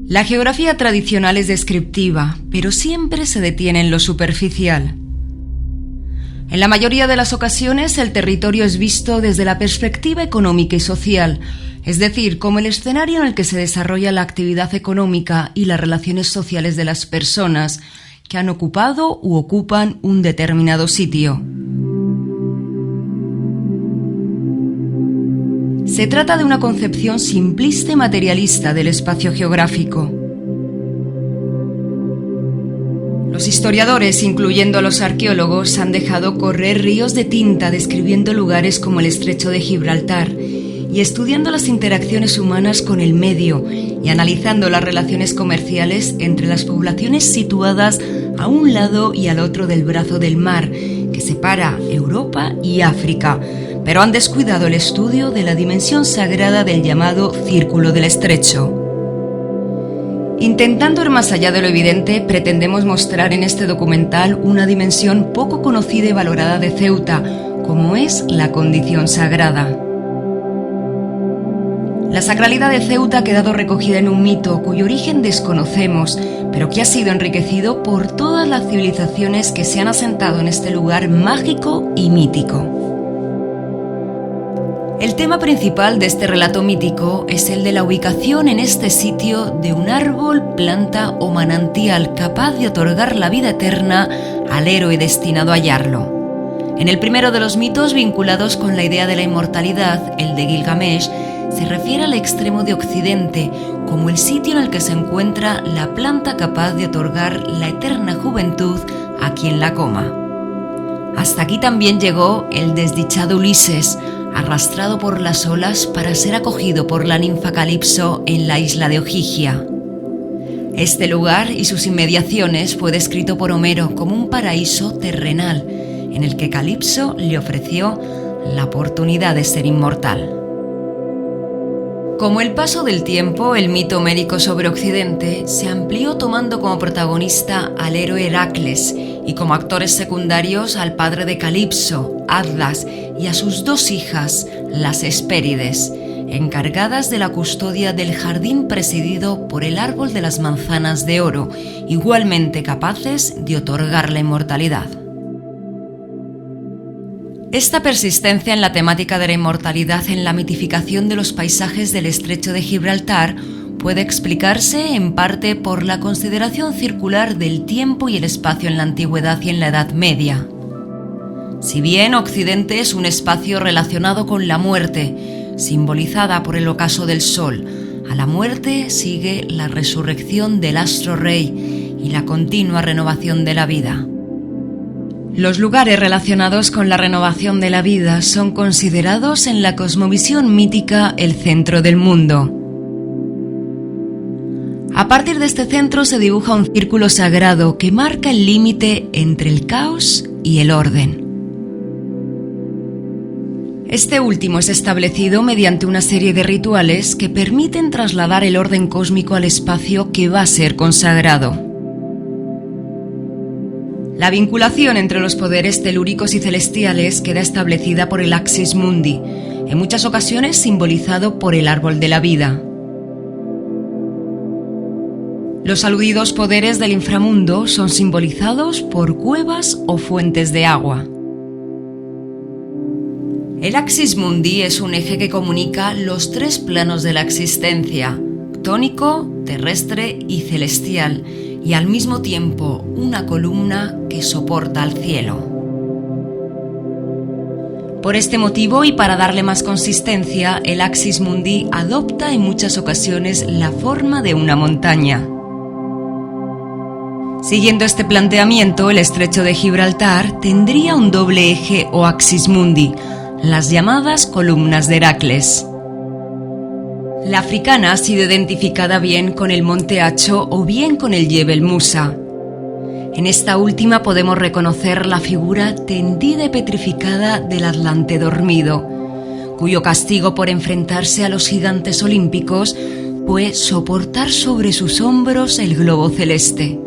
La geografía tradicional es descriptiva, pero siempre se detiene en lo superficial. En la mayoría de las ocasiones, el territorio es visto desde la perspectiva económica y social, es decir, como el escenario en el que se desarrolla la actividad económica y las relaciones sociales de las personas que han ocupado u ocupan un determinado sitio. Se trata de una concepción simplista y materialista del espacio geográfico. Los historiadores, incluyendo a los arqueólogos, han dejado correr ríos de tinta describiendo lugares como el Estrecho de Gibraltar y estudiando las interacciones humanas con el medio y analizando las relaciones comerciales entre las poblaciones situadas a un lado y al otro del brazo del mar que separa Europa y África, pero han descuidado el estudio de la dimensión sagrada del llamado Círculo del Estrecho. Intentando ir más allá de lo evidente, pretendemos mostrar en este documental una dimensión poco conocida y valorada de Ceuta, como es la condición sagrada. La sacralidad de Ceuta ha quedado recogida en un mito cuyo origen desconocemos, pero que ha sido enriquecido por todas las civilizaciones que se han asentado en este lugar mágico y mítico. El tema principal de este relato mítico es el de la ubicación en este sitio de un árbol, planta o manantial capaz de otorgar la vida eterna al héroe destinado a hallarlo. En el primero de los mitos vinculados con la idea de la inmortalidad, el de Gilgamesh, se refiere al extremo de Occidente como el sitio en el que se encuentra la planta capaz de otorgar la eterna juventud a quien la coma. Hasta aquí también llegó el desdichado Ulises, arrastrado por las olas para ser acogido por la ninfa Calipso en la isla de Ogygia. Este lugar y sus inmediaciones fue descrito por Homero como un paraíso terrenal, en el que Calipso le ofreció la oportunidad de ser inmortal. Como el paso del tiempo, el mito homérico sobre Occidente se amplió tomando como protagonista al héroe Heracles y como actores secundarios al padre de Calipso, Atlas, y a sus dos hijas, las Hespérides, encargadas de la custodia del jardín presidido por el árbol de las manzanas de oro, igualmente capaces de otorgar la inmortalidad. Esta persistencia en la temática de la inmortalidad en la mitificación de los paisajes del Estrecho de Gibraltar puede explicarse en parte por la consideración circular del tiempo y el espacio en la antigüedad y en la Edad Media. Si bien Occidente es un espacio relacionado con la muerte, simbolizada por el ocaso del sol, a la muerte sigue la resurrección del astro rey y la continua renovación de la vida. Los lugares relacionados con la renovación de la vida son considerados en la cosmovisión mítica el centro del mundo. A partir de este centro se dibuja un círculo sagrado que marca el límite entre el caos y el orden. Este último es establecido mediante una serie de rituales que permiten trasladar el orden cósmico al espacio que va a ser consagrado. La vinculación entre los poderes telúricos y celestiales queda establecida por el Axis Mundi, en muchas ocasiones simbolizado por el árbol de la vida. Los aludidos poderes del inframundo son simbolizados por cuevas o fuentes de agua. El Axis Mundi es un eje que comunica los tres planos de la existencia, ctónico, terrestre y celestial, y al mismo tiempo una columna que soporta al cielo. Por este motivo y para darle más consistencia, el Axis Mundi adopta en muchas ocasiones la forma de una montaña. Siguiendo este planteamiento, el Estrecho de Gibraltar tendría un doble eje o Axis Mundi, las llamadas columnas de Heracles. La africana ha sido identificada bien con el Monte Hacho o bien con el Jebel Musa. En esta última podemos reconocer la figura tendida y petrificada del Atlante dormido, cuyo castigo por enfrentarse a los gigantes olímpicos fue soportar sobre sus hombros el globo celeste.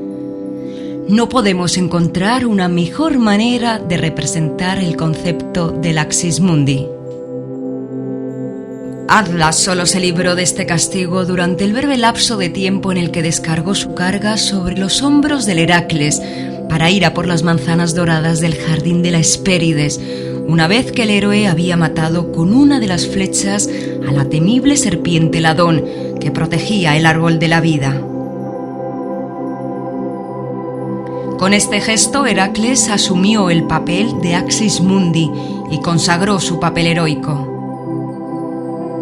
No podemos encontrar una mejor manera de representar el concepto del Axis Mundi. Atlas solo se libró de este castigo durante el breve lapso de tiempo en el que descargó su carga sobre los hombros del Heracles para ir a por las manzanas doradas del jardín de la Hespérides, una vez que el héroe había matado con una de las flechas a la temible serpiente Ladón que protegía el árbol de la vida. Con este gesto, Heracles asumió el papel de Axis Mundi y consagró su papel heroico.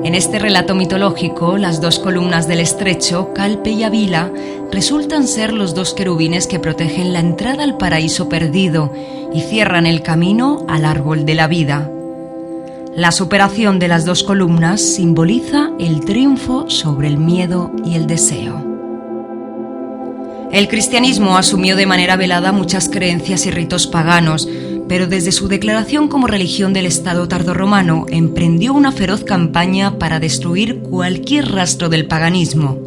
En este relato mitológico, las dos columnas del estrecho, Calpe y Avila, resultan ser los dos querubines que protegen la entrada al paraíso perdido y cierran el camino al árbol de la vida. La superación de las dos columnas simboliza el triunfo sobre el miedo y el deseo. El cristianismo asumió de manera velada muchas creencias y ritos paganos, pero desde su declaración como religión del Estado tardorromano emprendió una feroz campaña para destruir cualquier rastro del paganismo.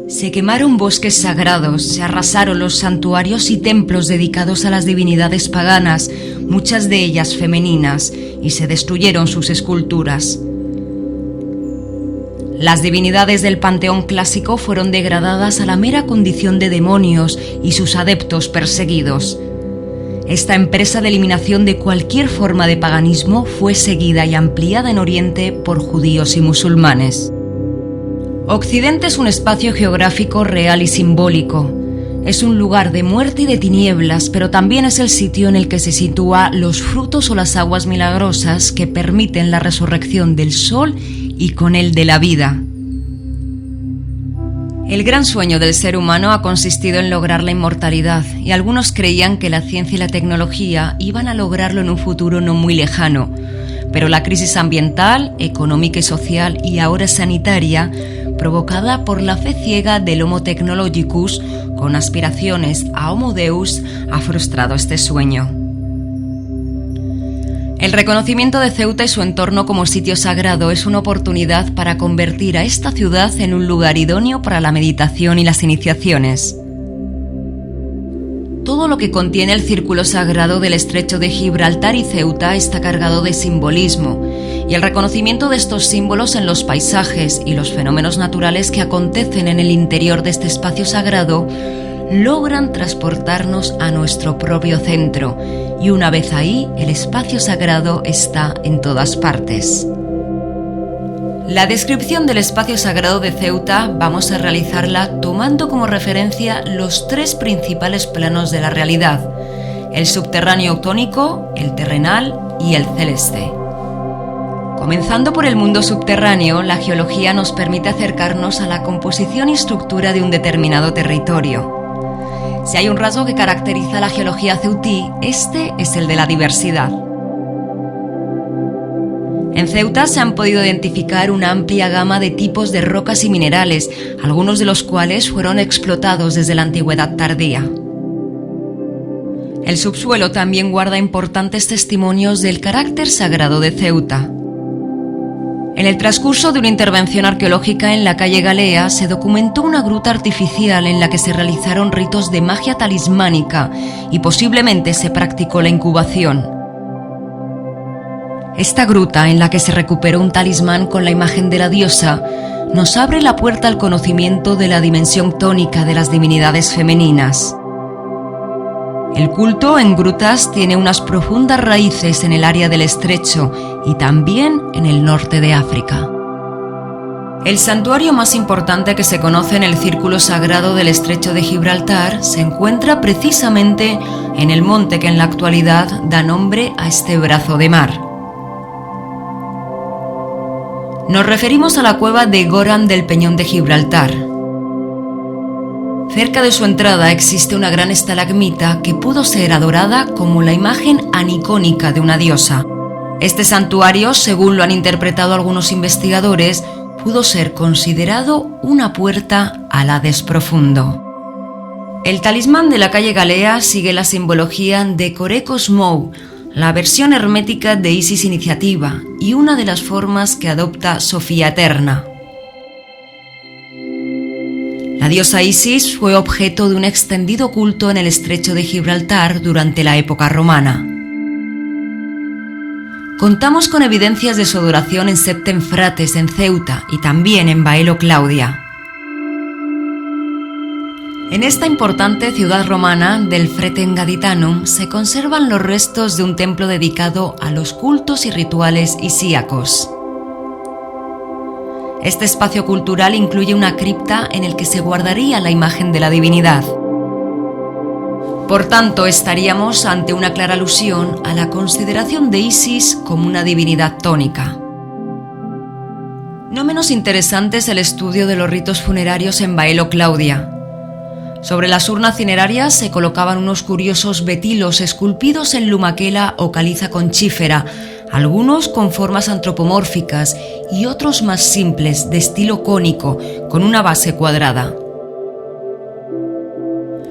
Se quemaron bosques sagrados, se arrasaron los santuarios y templos dedicados a las divinidades paganas, muchas de ellas femeninas, y se destruyeron sus esculturas. Las divinidades del panteón clásico fueron degradadas a la mera condición de demonios y sus adeptos perseguidos. Esta empresa de eliminación de cualquier forma de paganismo fue seguida y ampliada en Oriente por judíos y musulmanes. Occidente es un espacio geográfico real y simbólico. Es un lugar de muerte y de tinieblas, pero también es el sitio en el que se sitúan los frutos o las aguas milagrosas que permiten la resurrección del sol y con él de la vida. El gran sueño del ser humano ha consistido en lograr la inmortalidad, y algunos creían que la ciencia y la tecnología iban a lograrlo en un futuro no muy lejano. Pero la crisis ambiental, económica y social, y ahora sanitaria, provocada por la fe ciega del Homo technologicus, con aspiraciones a Homo Deus, ha frustrado este sueño. El reconocimiento de Ceuta y su entorno como sitio sagrado es una oportunidad para convertir a esta ciudad en un lugar idóneo para la meditación y las iniciaciones. Todo lo que contiene el círculo sagrado del estrecho de Gibraltar y Ceuta está cargado de simbolismo, y el reconocimiento de estos símbolos en los paisajes y los fenómenos naturales que acontecen en el interior de este espacio sagrado logran transportarnos a nuestro propio centro, y una vez ahí, el espacio sagrado está en todas partes. La descripción del espacio sagrado de Ceuta vamos a realizarla tomando como referencia los tres principales planos de la realidad: el subterráneo tónico, el terrenal y el celeste. Comenzando por el mundo subterráneo, la geología nos permite acercarnos a la composición y estructura de un determinado territorio. Si hay un rasgo que caracteriza la geología ceutí, este es el de la diversidad. En Ceuta se han podido identificar una amplia gama de tipos de rocas y minerales, algunos de los cuales fueron explotados desde la antigüedad tardía. El subsuelo también guarda importantes testimonios del carácter sagrado de Ceuta. En el transcurso de una intervención arqueológica en la calle Galea se documentó una gruta artificial en la que se realizaron ritos de magia talismánica y posiblemente se practicó la incubación. Esta gruta, en la que se recuperó un talismán con la imagen de la diosa, nos abre la puerta al conocimiento de la dimensión tónica de las divinidades femeninas. El culto en grutas tiene unas profundas raíces en el área del estrecho y también en el norte de África. El santuario más importante que se conoce en el círculo sagrado del estrecho de Gibraltar se encuentra precisamente en el monte que en la actualidad da nombre a este brazo de mar. Nos referimos a la cueva de Goram del Peñón de Gibraltar. Cerca de su entrada existe una gran estalagmita que pudo ser adorada como la imagen anicónica de una diosa. Este santuario, según lo han interpretado algunos investigadores, pudo ser considerado una puerta al Hades profundo. El talismán de la calle Galea sigue la simbología de Corecos Mou, la versión hermética de Isis Iniciativa y una de las formas que adopta Sofía Eterna. La diosa Isis fue objeto de un extendido culto en el estrecho de Gibraltar durante la época romana. Contamos con evidencias de su adoración en Septemfrates, en Ceuta, y también en Baelo Claudia. En esta importante ciudad romana del Fretem Gaditanum se conservan los restos de un templo dedicado a los cultos y rituales isíacos. Este espacio cultural incluye una cripta en el que se guardaría la imagen de la divinidad. Por tanto, estaríamos ante una clara alusión a la consideración de Isis como una divinidad tónica. No menos interesante es el estudio de los ritos funerarios en Baelo Claudia. Sobre las urnas cinerarias se colocaban unos curiosos betilos esculpidos en lumaquela o caliza conchífera, algunos con formas antropomórficas y otros más simples, de estilo cónico, con una base cuadrada.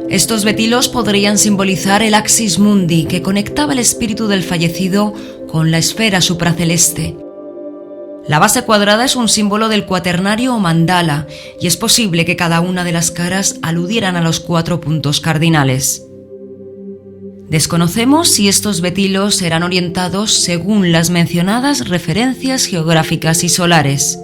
Estos betilos podrían simbolizar el axis mundi, que conectaba el espíritu del fallecido con la esfera supraceleste. La base cuadrada es un símbolo del cuaternario o mandala, y es posible que cada una de las caras aludieran a los 4 puntos cardinales. Desconocemos si estos betilos eran orientados según las mencionadas referencias geográficas y solares.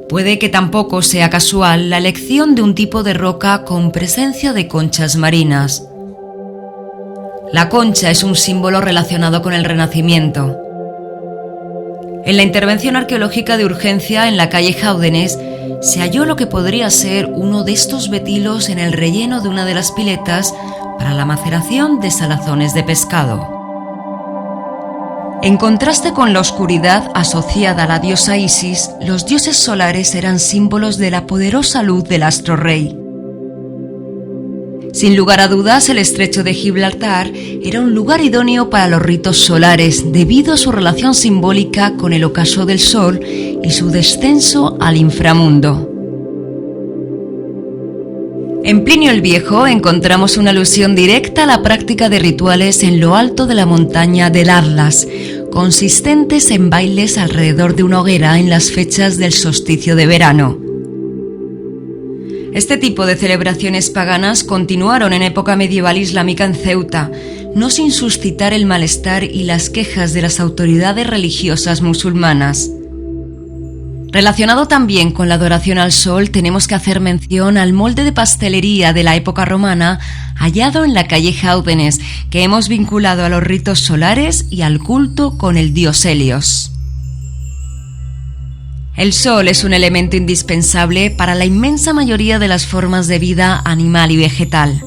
Puede que tampoco sea casual la elección de un tipo de roca con presencia de conchas marinas. La concha es un símbolo relacionado con el Renacimiento. En la intervención arqueológica de urgencia en la calle Jáudenes se halló lo que podría ser uno de estos betilos en el relleno de una de las piletas para la maceración de salazones de pescado. En contraste con la oscuridad asociada a la diosa Isis, los dioses solares eran símbolos de la poderosa luz del astro rey. Sin lugar a dudas, el estrecho de Gibraltar era un lugar idóneo para los ritos solares debido a su relación simbólica con el ocaso del sol y su descenso al inframundo. En Plinio el Viejo encontramos una alusión directa a la práctica de rituales en lo alto de la montaña del Atlas, consistentes en bailes alrededor de una hoguera en las fechas del solsticio de verano. Este tipo de celebraciones paganas continuaron en época medieval islámica en Ceuta, no sin suscitar el malestar y las quejas de las autoridades religiosas musulmanas. Relacionado también con la adoración al sol, tenemos que hacer mención al molde de pastelería de la época romana hallado en la calle Jáudenes, que hemos vinculado a los ritos solares y al culto con el dios Helios. El sol es un elemento indispensable para la inmensa mayoría de las formas de vida animal y vegetal.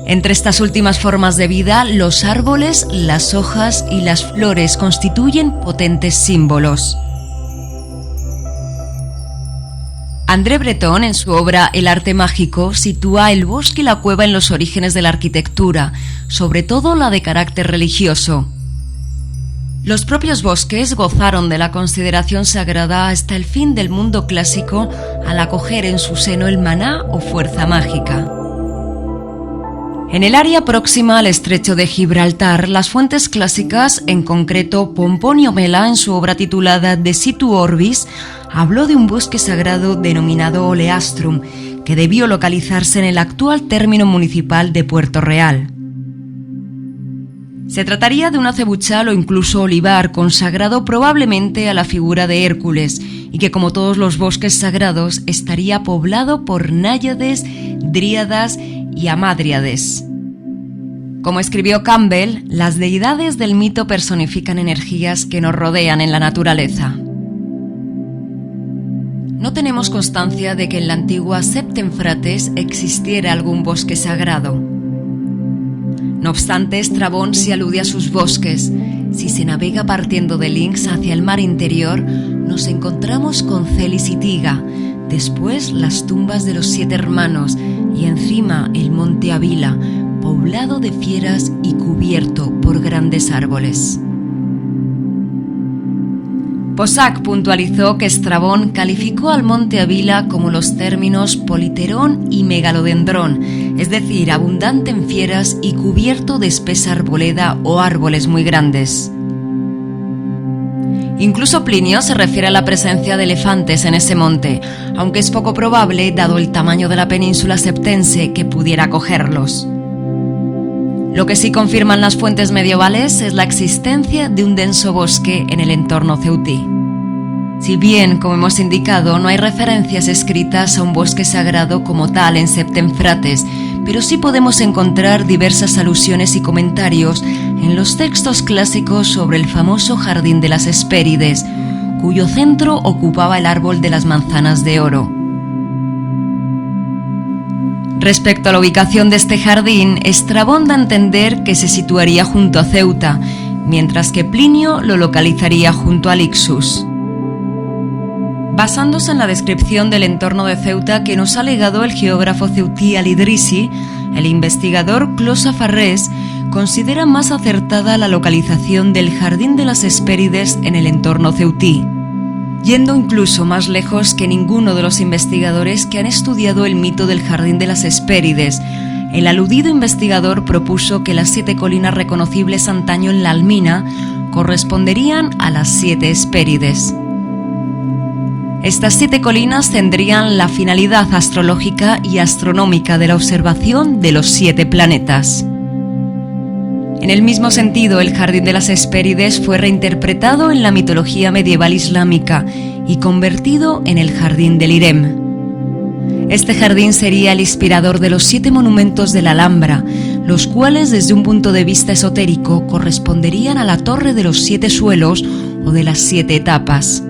Entre estas últimas formas de vida, los árboles, las hojas y las flores constituyen potentes símbolos. André Breton, en su obra El arte mágico, sitúa el bosque y la cueva en los orígenes de la arquitectura, sobre todo la de carácter religioso. Los propios bosques gozaron de la consideración sagrada hasta el fin del mundo clásico al acoger en su seno el maná o fuerza mágica. En el área próxima al estrecho de Gibraltar, las fuentes clásicas, en concreto Pomponio Mela en su obra titulada De Situ Orbis, habló de un bosque sagrado denominado Oleastrum, que debió localizarse en el actual término municipal de Puerto Real. Se trataría de un acebuchal o incluso olivar consagrado probablemente a la figura de Hércules y que, como todos los bosques sagrados, estaría poblado por náyades, dríadas y amádriades. Como escribió Campbell, las deidades del mito personifican energías que nos rodean en la naturaleza. No tenemos constancia de que en la antigua Septemfrates existiera algún bosque sagrado. No obstante, Estrabón sí alude a sus bosques. Si se navega partiendo de Linx hacia el mar interior, nos encontramos con Celis y Tiga, después las tumbas de los 7 hermanos y encima el monte Avila, poblado de fieras y cubierto por grandes árboles. Posac puntualizó que Estrabón calificó al monte Avila como los términos politerón y megalodendrón, es decir, abundante en fieras y cubierto de espesa arboleda o árboles muy grandes. Incluso Plinio se refiere a la presencia de elefantes en ese monte, aunque es poco probable, dado el tamaño de la península septense, que pudiera acogerlos. Lo que sí confirman las fuentes medievales es la existencia de un denso bosque en el entorno ceutí. Si bien, como hemos indicado, no hay referencias escritas a un bosque sagrado como tal en Septemfrates, pero sí podemos encontrar diversas alusiones y comentarios en los textos clásicos sobre el famoso Jardín de las Hespérides, cuyo centro ocupaba el árbol de las manzanas de oro. Respecto a la ubicación de este jardín, Estrabón da a entender que se situaría junto a Ceuta, mientras que Plinio lo localizaría junto a Lixus. Basándose en la descripción del entorno de Ceuta que nos ha legado el geógrafo ceutí Al-Idrisi, el investigador Closa Farrés considera más acertada la localización del Jardín de las Hespérides en el entorno ceutí, yendo incluso más lejos que ninguno de los investigadores que han estudiado el mito del Jardín de las Hespérides. El aludido investigador propuso que las 7 colinas reconocibles antaño en la Almina corresponderían a las 7 Hespérides. Estas 7 colinas tendrían la finalidad astrológica y astronómica de la observación de los 7 planetas. En el mismo sentido, el Jardín de las Hespérides fue reinterpretado en la mitología medieval islámica y convertido en el Jardín del Irem. Este jardín sería el inspirador de los 7 monumentos de la Alhambra, los cuales desde un punto de vista esotérico corresponderían a la Torre de los 7 Suelos o de las 7 Etapas.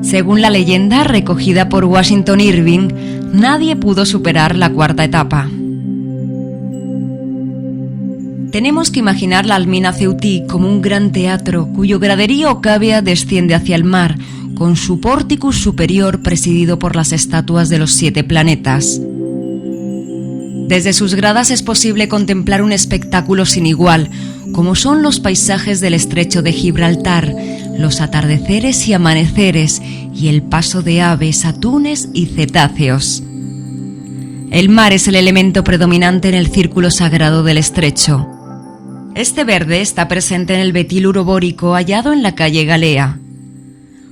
Según la leyenda recogida por Washington Irving, nadie pudo superar la 4ª etapa. Tenemos que imaginar la Almina ceutí como un gran teatro cuyo graderío o cavea desciende hacia el mar, con su pórticus superior presidido por las estatuas de los 7 planetas. Desde sus gradas es posible contemplar un espectáculo sin igual, como son los paisajes del estrecho de Gibraltar, los atardeceres y amaneceres y el paso de aves, atunes y cetáceos. El mar es el elemento predominante en el círculo sagrado del estrecho. Este verde está presente en el betil urobórico hallado en la calle Galea,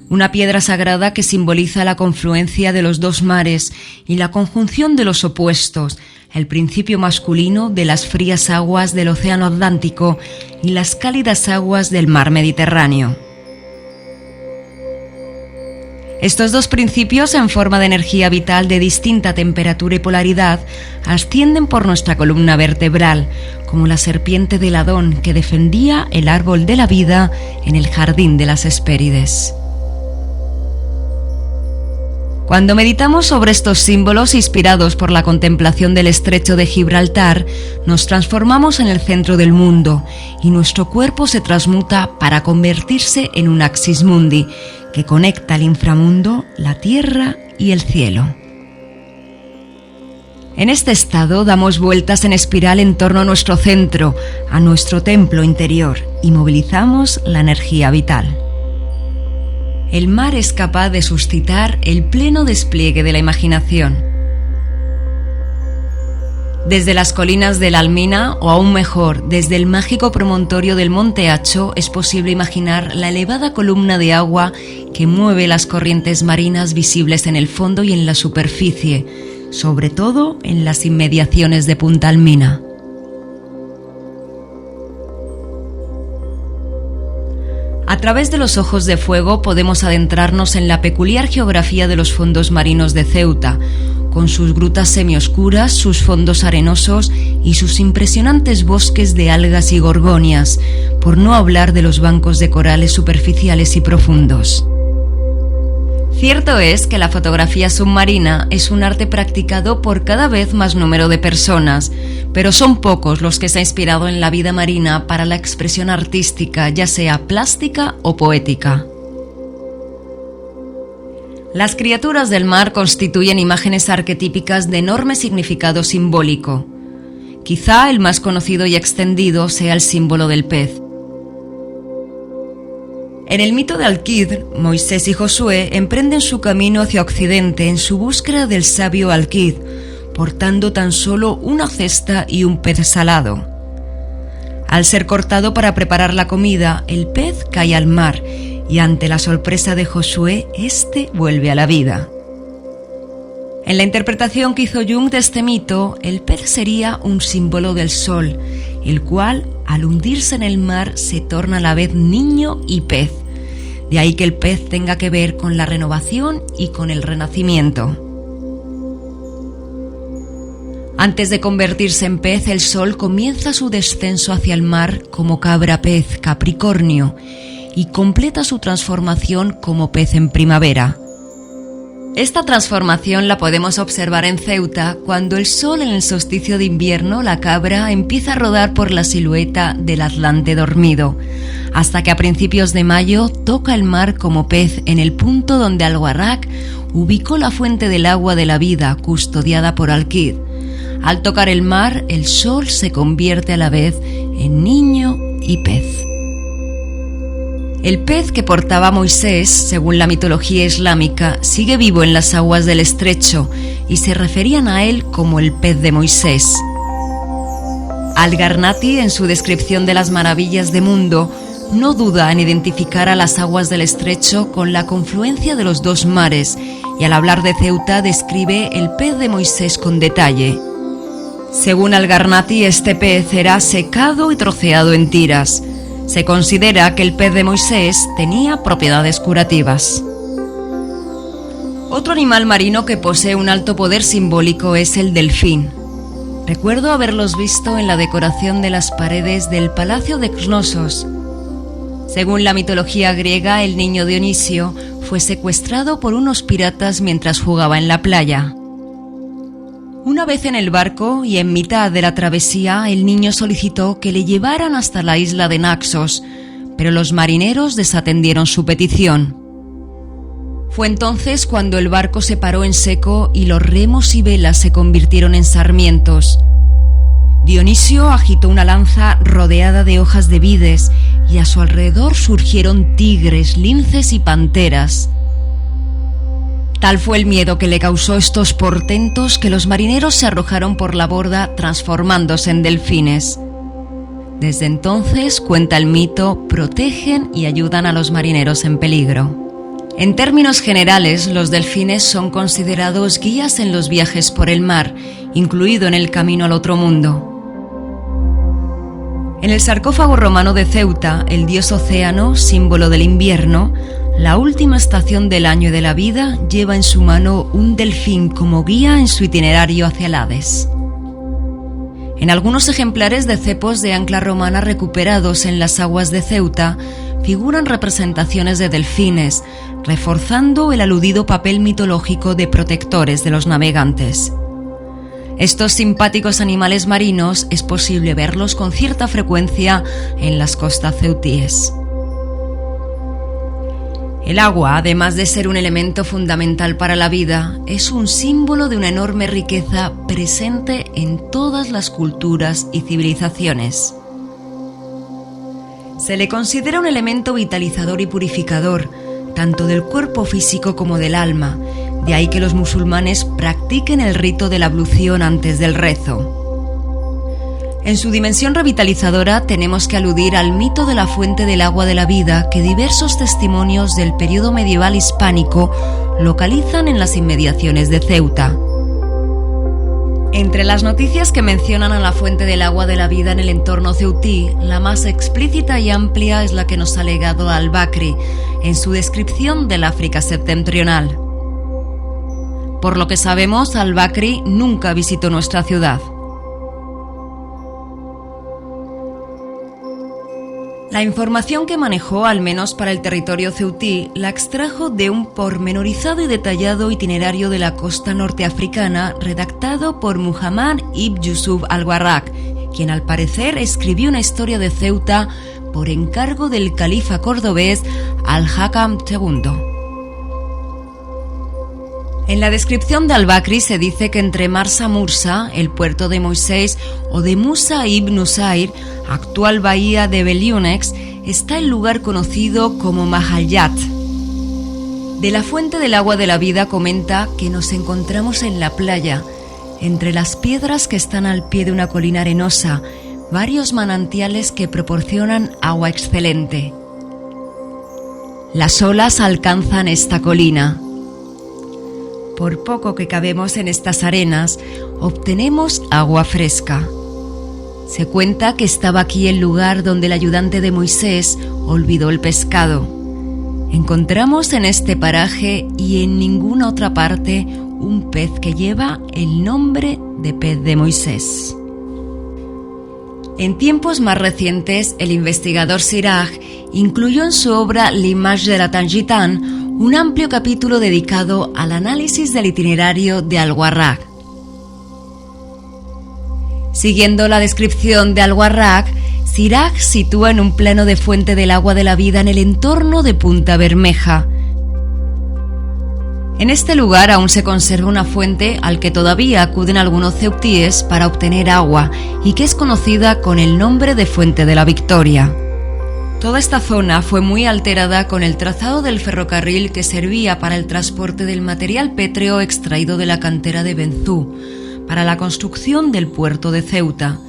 una piedra sagrada que simboliza la confluencia de los 2 mares y la conjunción de los opuestos, el principio masculino de las frías aguas del Océano Atlántico y las cálidas aguas del mar Mediterráneo. Estos 2 principios, en forma de energía vital de distinta temperatura y polaridad, ascienden por nuestra columna vertebral, como la serpiente del Adón que defendía el árbol de la vida en el Jardín de las Hespérides. Cuando meditamos sobre estos símbolos inspirados por la contemplación del estrecho de Gibraltar, nos transformamos en el centro del mundo y nuestro cuerpo se transmuta para convertirse en un axis mundi, que conecta el inframundo, la tierra y el cielo. En este estado damos vueltas en espiral en torno a nuestro centro, a nuestro templo interior, y movilizamos la energía vital. El mar es capaz de suscitar el pleno despliegue de la imaginación. Desde las colinas de la Almina, o aún mejor, desde el mágico promontorio del Monte Hacho, es posible imaginar la elevada columna de agua que mueve las corrientes marinas visibles en el fondo y en la superficie, sobre todo en las inmediaciones de Punta Almina. A través de los ojos de fuego podemos adentrarnos en la peculiar geografía de los fondos marinos de Ceuta, con sus grutas semioscuras, sus fondos arenosos y sus impresionantes bosques de algas y gorgonias, por no hablar de los bancos de corales superficiales y profundos. Cierto es que la fotografía submarina es un arte practicado por cada vez más número de personas, pero son pocos los que se han inspirado en la vida marina para la expresión artística, ya sea plástica o poética. Las criaturas del mar constituyen imágenes arquetípicas de enorme significado simbólico. Quizá el más conocido y extendido sea el símbolo del pez. En el mito de Alquid, Moisés y Josué emprenden su camino hacia Occidente en su búsqueda del sabio Alquid, portando tan solo una cesta y un pez salado. Al ser cortado para preparar la comida, el pez cae al mar y ante la sorpresa de Josué, éste vuelve a la vida. En la interpretación que hizo Jung de este mito, el pez sería un símbolo del sol, el cual, al hundirse en el mar, se torna a la vez niño y pez. De ahí que el pez tenga que ver con la renovación y con el renacimiento. Antes de convertirse en pez, el sol comienza su descenso hacia el mar como cabra-pez, Capricornio, y completa su transformación como pez en primavera. Esta transformación la podemos observar en Ceuta cuando el sol en el solsticio de invierno, la cabra, empieza a rodar por la silueta del Atlante dormido, hasta que a principios de mayo toca el mar como pez en el punto donde Al-Warraq ubicó la fuente del agua de la vida custodiada por Al-Kid. Al tocar el mar, el sol se convierte a la vez en niño y pez. El pez que portaba Moisés, según la mitología islámica, sigue vivo en las aguas del estrecho y se referían a él como el pez de Moisés. Al-Garnati, en su descripción de las maravillas de mundo, no duda en identificar a las aguas del estrecho con la confluencia de los dos mares y al hablar de Ceuta describe el pez de Moisés con detalle. Según Al-Garnati, este pez era secado y troceado en tiras. Se considera que el pez de Moisés tenía propiedades curativas. Otro animal marino que posee un alto poder simbólico es el delfín. Recuerdo haberlos visto en la decoración de las paredes del Palacio de Cnosos. Según la mitología griega, el niño Dionisio fue secuestrado por unos piratas mientras jugaba en la playa. Una vez en el barco y en mitad de la travesía, el niño solicitó que le llevaran hasta la isla de Naxos, pero los marineros desatendieron su petición. Fue entonces cuando el barco se paró en seco y los remos y velas se convirtieron en sarmientos. Dionisio agitó una lanza rodeada de hojas de vides y a su alrededor surgieron tigres, linces y panteras. Tal fue el miedo que le causó estos portentos que los marineros se arrojaron por la borda transformándose en delfines. Desde entonces, cuenta el mito, protegen y ayudan a los marineros en peligro. En términos generales, los delfines son considerados guías en los viajes por el mar, incluido en el camino al otro mundo. En el sarcófago romano de Ceuta, el dios océano, símbolo del invierno, la última estación del año y de la vida, lleva en su mano un delfín como guía en su itinerario hacia el Hades. En algunos ejemplares de cepos de ancla romana recuperados en las aguas de Ceuta, figuran representaciones de delfines, reforzando el aludido papel mitológico de protectores de los navegantes. Estos simpáticos animales marinos es posible verlos con cierta frecuencia en las costas ceutíes. El agua, además de ser un elemento fundamental para la vida, es un símbolo de una enorme riqueza presente en todas las culturas y civilizaciones. Se le considera un elemento vitalizador y purificador, tanto del cuerpo físico como del alma, de ahí que los musulmanes practiquen el rito de la ablución antes del rezo. En su dimensión revitalizadora tenemos que aludir al mito de la fuente del agua de la vida que diversos testimonios del periodo medieval hispánico localizan en las inmediaciones de Ceuta. Entre las noticias que mencionan a la fuente del agua de la vida en el entorno ceutí, la más explícita y amplia es la que nos ha legado Al-Bakri en su descripción del África septentrional. Por lo que sabemos, Al-Bakri nunca visitó nuestra ciudad. La información que manejó, al menos para el territorio ceutí, la extrajo de un pormenorizado y detallado itinerario de la costa norteafricana redactado por Muhammad ibn Yusuf al-Warraq, quien al parecer escribió una historia de Ceuta por encargo del califa cordobés Al-Hakam II. En la descripción de Al-Bakri se dice que entre Marsa Mursa, el puerto de Moisés, o de Musa ibn Usair, actual bahía de Beliunex, está el lugar conocido como Mahalyat. De la fuente del agua de la vida comenta que nos encontramos en la playa, entre las piedras que están al pie de una colina arenosa, varios manantiales que proporcionan agua excelente. Las olas alcanzan esta colina. Por poco que cabemos en estas arenas, obtenemos agua fresca. Se cuenta que estaba aquí el lugar donde el ayudante de Moisés olvidó el pescado. Encontramos en este paraje y en ninguna otra parte un pez que lleva el nombre de pez de Moisés. En tiempos más recientes, el investigador Siraj incluyó en su obra L'Image de la Tangitan un amplio capítulo dedicado al análisis del itinerario de Al-Warraq. Siguiendo la descripción de Al-Warraq, Siraj sitúa en un plano de fuente del agua de la vida en el entorno de Punta Bermeja. En este lugar aún se conserva una fuente al que todavía acuden algunos ceutíes para obtener agua y que es conocida con el nombre de Fuente de la Victoria. Toda esta zona fue muy alterada con el trazado del ferrocarril que servía para el transporte del material pétreo extraído de la cantera de Benzú, para la construcción del puerto de Ceuta,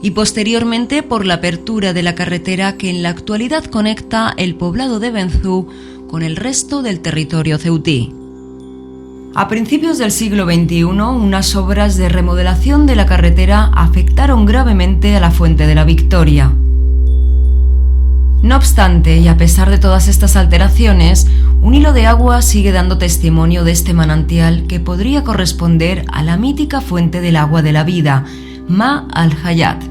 y posteriormente por la apertura de la carretera que en la actualidad conecta el poblado de Benzú con el resto del territorio ceutí. A principios del siglo XXI, unas obras de remodelación de la carretera afectaron gravemente a la Fuente de la Victoria. No obstante, y a pesar de todas estas alteraciones, un hilo de agua sigue dando testimonio de este manantial que podría corresponder a la mítica fuente del agua de la vida, Ma al-Hayat.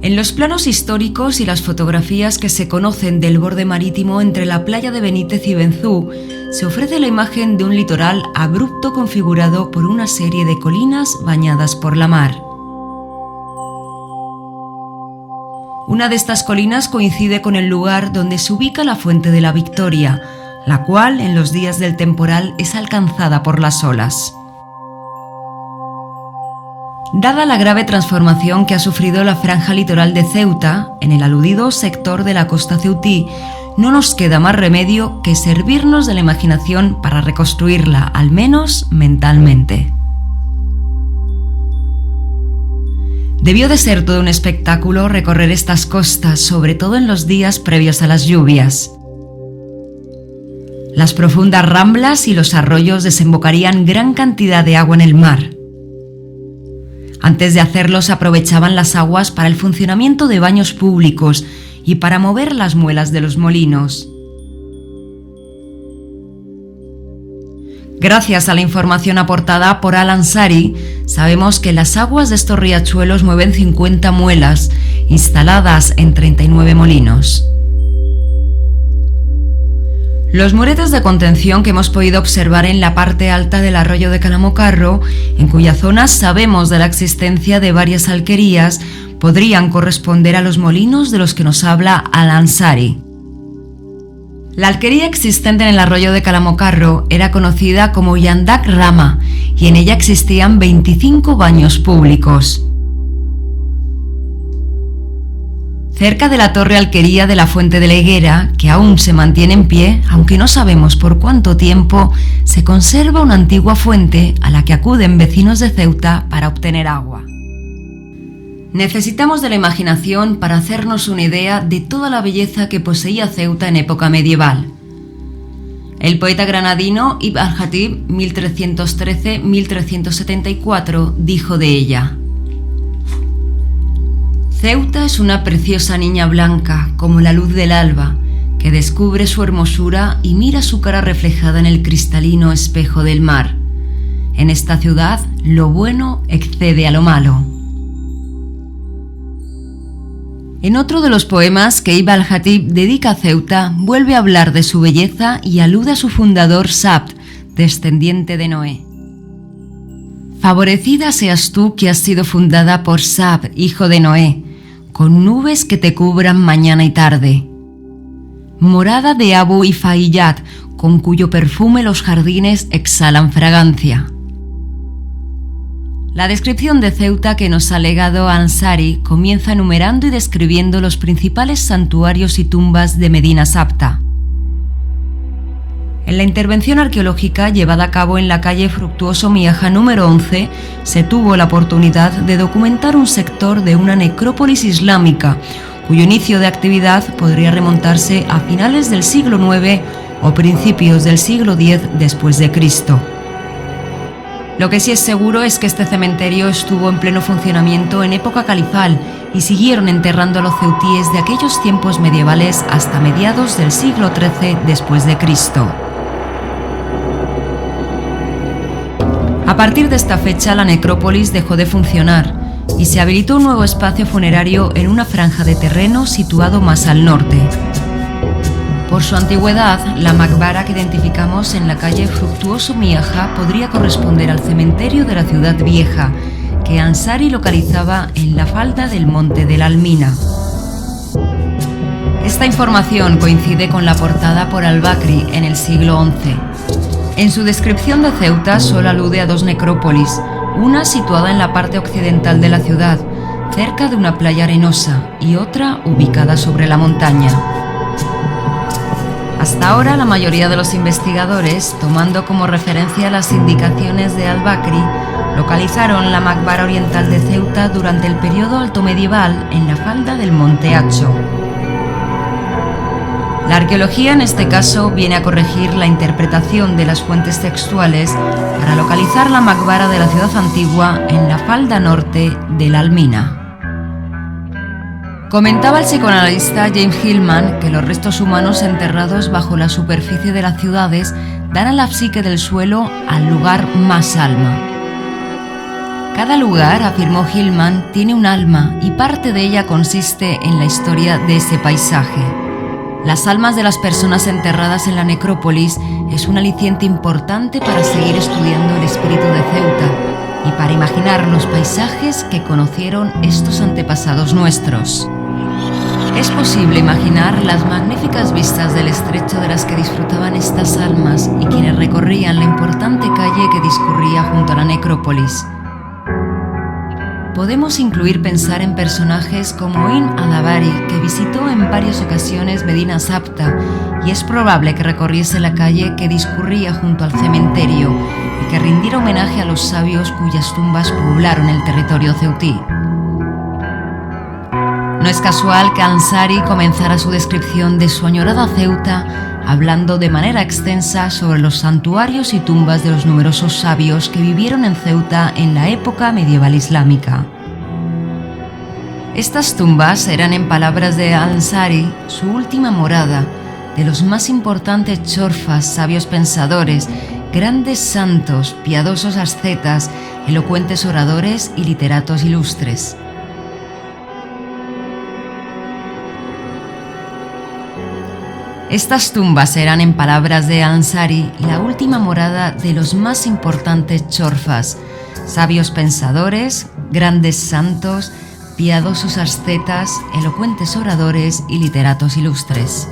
En los planos históricos y las fotografías que se conocen del borde marítimo entre la playa de Benítez y Benzú, se ofrece la imagen de un litoral abrupto configurado por una serie de colinas bañadas por la mar. Una de estas colinas coincide con el lugar donde se ubica la Fuente de la Victoria, la cual en los días del temporal es alcanzada por las olas. Dada la grave transformación que ha sufrido la franja litoral de Ceuta, en el aludido sector de la costa ceutí, no nos queda más remedio que servirnos de la imaginación para reconstruirla, al menos mentalmente. Debió de ser todo un espectáculo recorrer estas costas, sobre todo en los días previos a las lluvias. Las profundas ramblas y los arroyos desembocarían gran cantidad de agua en el mar. Antes de hacerlo se aprovechaban las aguas para el funcionamiento de baños públicos y para mover las muelas de los molinos. Gracias a la información aportada por Al-Ansari, sabemos que las aguas de estos riachuelos mueven 50 muelas instaladas en 39 molinos. Los muretes de contención que hemos podido observar en la parte alta del arroyo de Calamocarro, en cuya zona sabemos de la existencia de varias alquerías, podrían corresponder a los molinos de los que nos habla Al-Ansari. La alquería existente en el arroyo de Calamocarro era conocida como Yandak Rama y en ella existían 25 baños públicos. Cerca de la torre alquería de la Fuente de la Higuera, que aún se mantiene en pie, aunque no sabemos por cuánto tiempo, se conserva una antigua fuente a la que acuden vecinos de Ceuta para obtener agua. Necesitamos de la imaginación para hacernos una idea de toda la belleza que poseía Ceuta en época medieval. El poeta granadino Ibn al-Khatib, 1313-1374, dijo de ella: Ceuta es una preciosa niña blanca, como la luz del alba, que descubre su hermosura y mira su cara reflejada en el cristalino espejo del mar. En esta ciudad, lo bueno excede a lo malo. En otro de los poemas que Ibn al-Khatib dedica a Ceuta, vuelve a hablar de su belleza y alude a su fundador Sabt, descendiente de Noé. Favorecida seas tú que has sido fundada por Sabt, hijo de Noé, con nubes que te cubran mañana y tarde. Morada de Abu y Faiyat, con cuyo perfume los jardines exhalan fragancia. La descripción de Ceuta que nos ha legado Ansari comienza enumerando y describiendo los principales santuarios y tumbas de Medina Sabta. En la intervención arqueológica llevada a cabo en la calle Fructuoso Miaja número 11, se tuvo la oportunidad de documentar un sector de una necrópolis islámica, cuyo inicio de actividad podría remontarse a finales del siglo IX o principios del siglo X después de Cristo. Lo que sí es seguro es que este cementerio estuvo en pleno funcionamiento en época califal y siguieron enterrando a los ceutíes de aquellos tiempos medievales hasta mediados del siglo XIII después de Cristo. A partir de esta fecha la necrópolis dejó de funcionar y se habilitó un nuevo espacio funerario en una franja de terreno situado más al norte. Por su antigüedad, la Maqbara que identificamos en la calle Fructuoso Miaja podría corresponder al cementerio de la ciudad vieja, que Ansari localizaba en la falda del monte de la Almina. Esta información coincide con la aportada por al-Bakri en el siglo XI. En su descripción de Ceuta solo alude a dos necrópolis, una situada en la parte occidental de la ciudad, cerca de una playa arenosa, y otra ubicada sobre la montaña. Hasta ahora, la mayoría de los investigadores, tomando como referencia las indicaciones de al-Bakri, localizaron la Maqbara oriental de Ceuta durante el periodo altomedieval en la falda del Monte Hacho. La arqueología, en este caso, viene a corregir la interpretación de las fuentes textuales para localizar la Maqbara de la ciudad antigua en la falda norte de la Almina. Comentaba el psicoanalista James Hillman que los restos humanos enterrados bajo la superficie de las ciudades dan a la psique del suelo al lugar más alma. Cada lugar, afirmó Hillman, tiene un alma y parte de ella consiste en la historia de ese paisaje. Las almas de las personas enterradas en la necrópolis es un aliciente importante para seguir estudiando el espíritu de Ceuta y para imaginar los paisajes que conocieron estos antepasados nuestros. Es posible imaginar las magníficas vistas del estrecho de las que disfrutaban estas almas y quienes recorrían la importante calle que discurría junto a la necrópolis. Podemos incluir pensar en personajes como Ibn al-Abari, que visitó en varias ocasiones Medina Sabta, y es probable que recorriese la calle que discurría junto al cementerio y que rindiera homenaje a los sabios cuyas tumbas poblaron el territorio ceutí. No es casual que Ansari comenzara su descripción de su añorada Ceuta hablando de manera extensa sobre los santuarios y tumbas de los numerosos sabios que vivieron en Ceuta en la época medieval islámica. Estas tumbas eran, en palabras de Ansari, su última morada, de los más importantes chorfas, sabios pensadores, grandes santos, piadosos ascetas, elocuentes oradores y literatos ilustres. Estas tumbas eran, en palabras de Ansari, la última morada de los más importantes chorfas, sabios pensadores, grandes santos, piadosos ascetas, elocuentes oradores y literatos ilustres.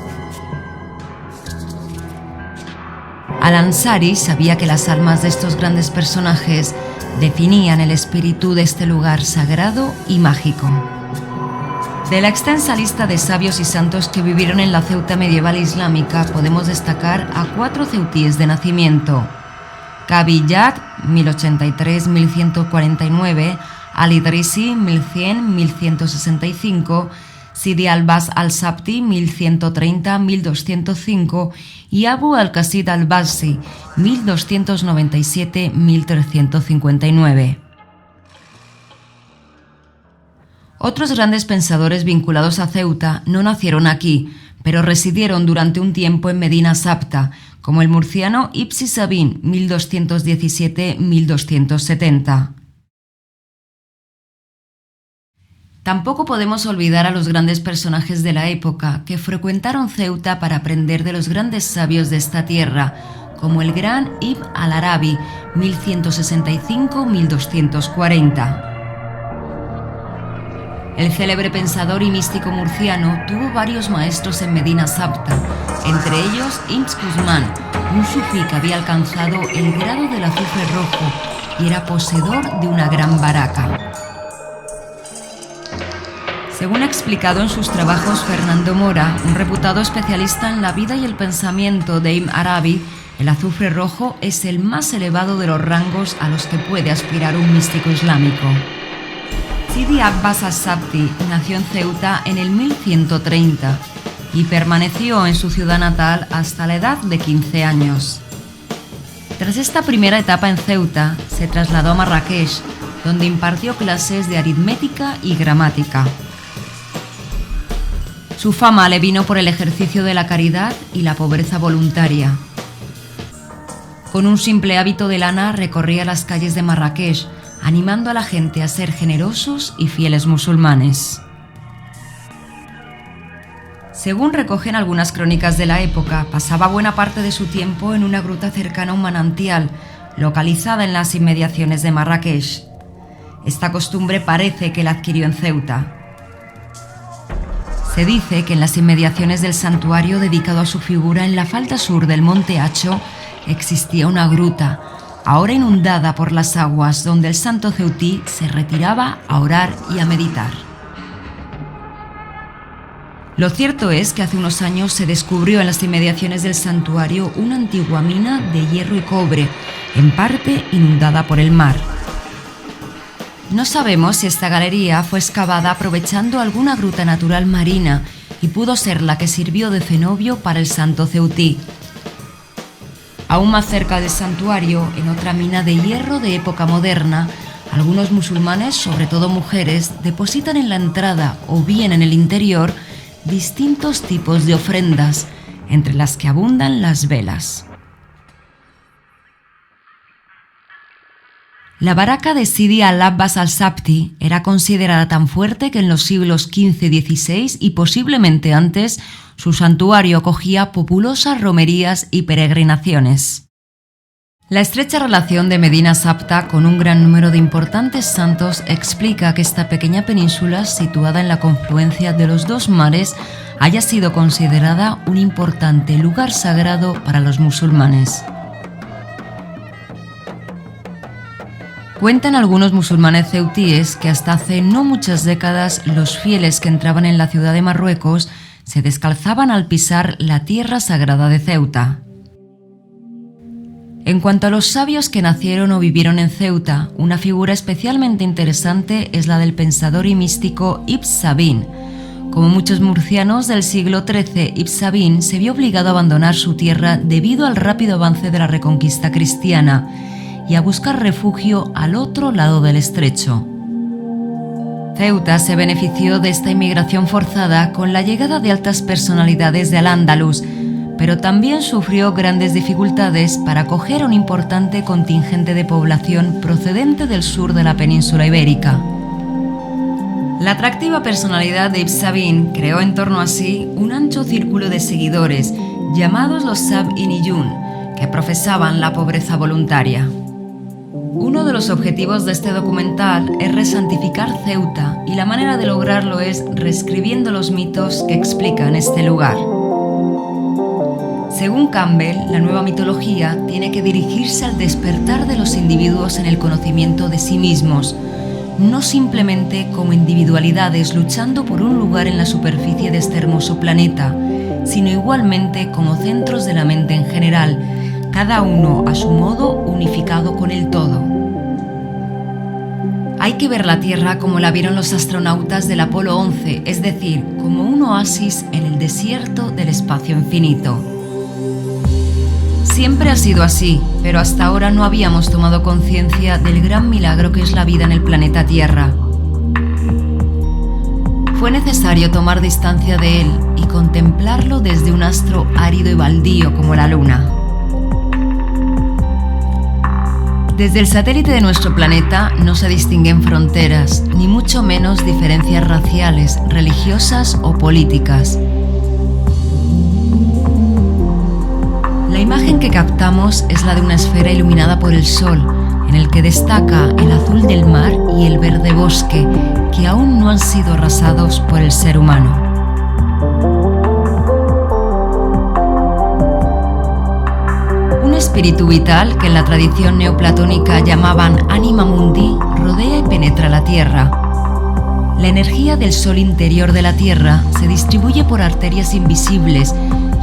Al-Ansari sabía que las almas de estos grandes personajes definían el espíritu de este lugar sagrado y mágico. De la extensa lista de sabios y santos que vivieron en la Ceuta medieval islámica, podemos destacar a 4 ceutíes de nacimiento: Kabi-Yak, 1083-1149, Al-Idrisi, 1100-1165, Sidi al-Bas al-Sabti, 1130-1205 y Abu al-Qasid al-Basri, 1297-1359. Otros grandes pensadores vinculados a Ceuta no nacieron aquí, pero residieron durante un tiempo en Medina Sabta, como el murciano Ibn Sabin, 1217-1270. Tampoco podemos olvidar a los grandes personajes de la época que frecuentaron Ceuta para aprender de los grandes sabios de esta tierra, como el gran Ibn al-Arabi, 1165-1240. El célebre pensador y místico murciano tuvo varios maestros en Medina Sabta, entre ellos Ibn Quzman, un sufí que había alcanzado el grado del azufre rojo y era poseedor de una gran baraca. Según ha explicado en sus trabajos Fernando Mora, un reputado especialista en la vida y el pensamiento de Ibn Arabi, el azufre rojo es el más elevado de los rangos a los que puede aspirar un místico islámico. Sidi Abbas al-Sabti nació en Ceuta en el 1130. y permaneció en su ciudad natal hasta la edad de 15 años. Tras esta primera etapa en Ceuta, se trasladó a Marrakech, donde impartió clases de aritmética y gramática. Su fama le vino por el ejercicio de la caridad y la pobreza voluntaria. Con un simple hábito de lana recorría las calles de Marrakech, animando a la gente a ser generosos y fieles musulmanes. Según recogen algunas crónicas de la época, pasaba buena parte de su tiempo en una gruta cercana a un manantial, localizada en las inmediaciones de Marrakech. Esta costumbre parece que la adquirió en Ceuta. Se dice que en las inmediaciones del santuario dedicado a su figura en la falda sur del Monte Hacho existía una gruta, ahora inundada por las aguas, donde el santo ceutí se retiraba a orar y a meditar. Lo cierto es que hace unos años se descubrió en las inmediaciones del santuario una antigua mina de hierro y cobre, en parte inundada por el mar. No sabemos si esta galería fue excavada aprovechando alguna gruta natural marina y pudo ser la que sirvió de cenobio para el santo ceutí. Aún más cerca del santuario, en otra mina de hierro de época moderna, algunos musulmanes, sobre todo mujeres, depositan en la entrada o bien en el interior distintos tipos de ofrendas, entre las que abundan las velas. La baraka de Sidi al-Abbas al-Sabti era considerada tan fuerte que en los siglos XV y XVI y posiblemente antes, su santuario acogía populosas romerías y peregrinaciones. La estrecha relación de Medina Sabta con un gran número de importantes santos explica que esta pequeña península, situada en la confluencia de los dos mares, haya sido considerada un importante lugar sagrado para los musulmanes. Cuentan algunos musulmanes ceutíes que hasta hace no muchas décadas los fieles que entraban en la ciudad de Marruecos se descalzaban al pisar la tierra sagrada de Ceuta. En cuanto a los sabios que nacieron o vivieron en Ceuta, una figura especialmente interesante es la del pensador y místico Ibn Sabin. Como muchos murcianos del siglo XIII, Ibn Sabin se vio obligado a abandonar su tierra debido al rápido avance de la reconquista cristiana y a buscar refugio al otro lado del estrecho. Ceuta se benefició de esta inmigración forzada con la llegada de altas personalidades de Al-Ándalus, pero también sufrió grandes dificultades para acoger a un importante contingente de población procedente del sur de la península ibérica. La atractiva personalidad de Ibn Sabin creó en torno a sí un ancho círculo de seguidores, llamados los Sab'iniyun, que profesaban la pobreza voluntaria. Uno de los objetivos de este documental es resantificar Ceuta, y la manera de lograrlo es reescribiendo los mitos que explican este lugar. Según Campbell, la nueva mitología tiene que dirigirse al despertar de los individuos en el conocimiento de sí mismos, no simplemente como individualidades luchando por un lugar en la superficie de este hermoso planeta, sino igualmente como centros de la mente en general, cada uno a su modo unificado con el todo. Hay que ver la Tierra como la vieron los astronautas del Apolo 11, es decir, como un oasis en el desierto del espacio infinito. Siempre ha sido así, pero hasta ahora no habíamos tomado conciencia del gran milagro que es la vida en el planeta Tierra. Fue necesario tomar distancia de él y contemplarlo desde un astro árido y baldío como la Luna. Desde el satélite de nuestro planeta no se distinguen fronteras, ni mucho menos diferencias raciales, religiosas o políticas. La imagen que captamos es la de una esfera iluminada por el sol, en el que destaca el azul del mar y el verde bosque, que aún no han sido arrasados por el ser humano. Un espíritu vital, que en la tradición neoplatónica llamaban Anima Mundi, rodea y penetra la Tierra. La energía del sol interior de la Tierra se distribuye por arterias invisibles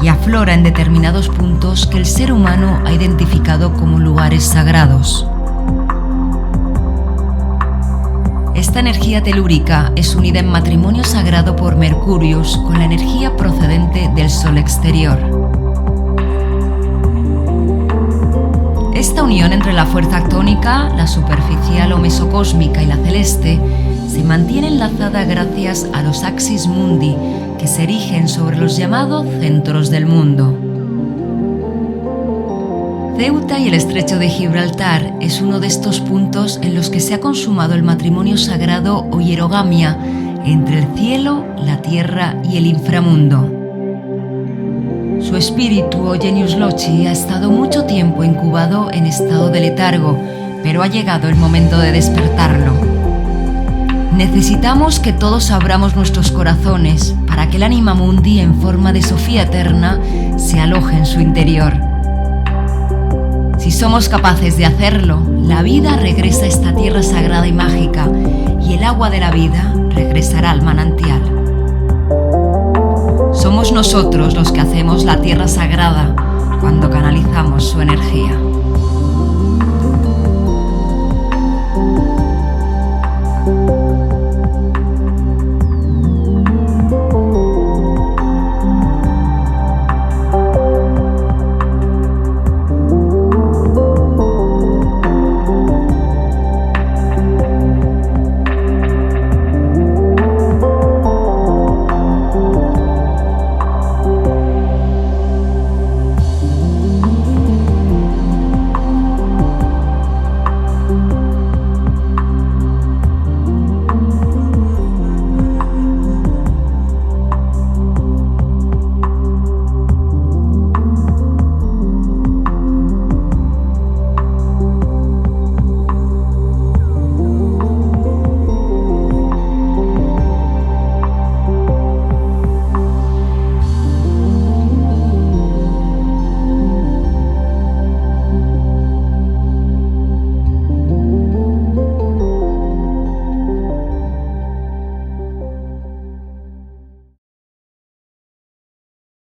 y aflora en determinados puntos que el ser humano ha identificado como lugares sagrados. Esta energía telúrica es unida en matrimonio sagrado por Mercurius con la energía procedente del Sol exterior. Esta unión entre la fuerza actónica, la superficial o mesocósmica y la celeste se mantiene enlazada gracias a los Axis Mundi que se erigen sobre los llamados centros del mundo. Ceuta y el estrecho de Gibraltar es uno de estos puntos en los que se ha consumado el matrimonio sagrado o hierogamia entre el cielo, la tierra y el inframundo. Su espíritu o genius loci ha estado mucho tiempo incubado en estado de letargo, pero ha llegado el momento de despertarlo. Necesitamos que todos abramos nuestros corazones para que el Anima Mundi en forma de Sofía eterna se aloje en su interior. Si somos capaces de hacerlo, la vida regresa a esta tierra sagrada y mágica, y el agua de la vida regresará al manantial. Somos nosotros los que hacemos la tierra sagrada cuando canalizamos su energía.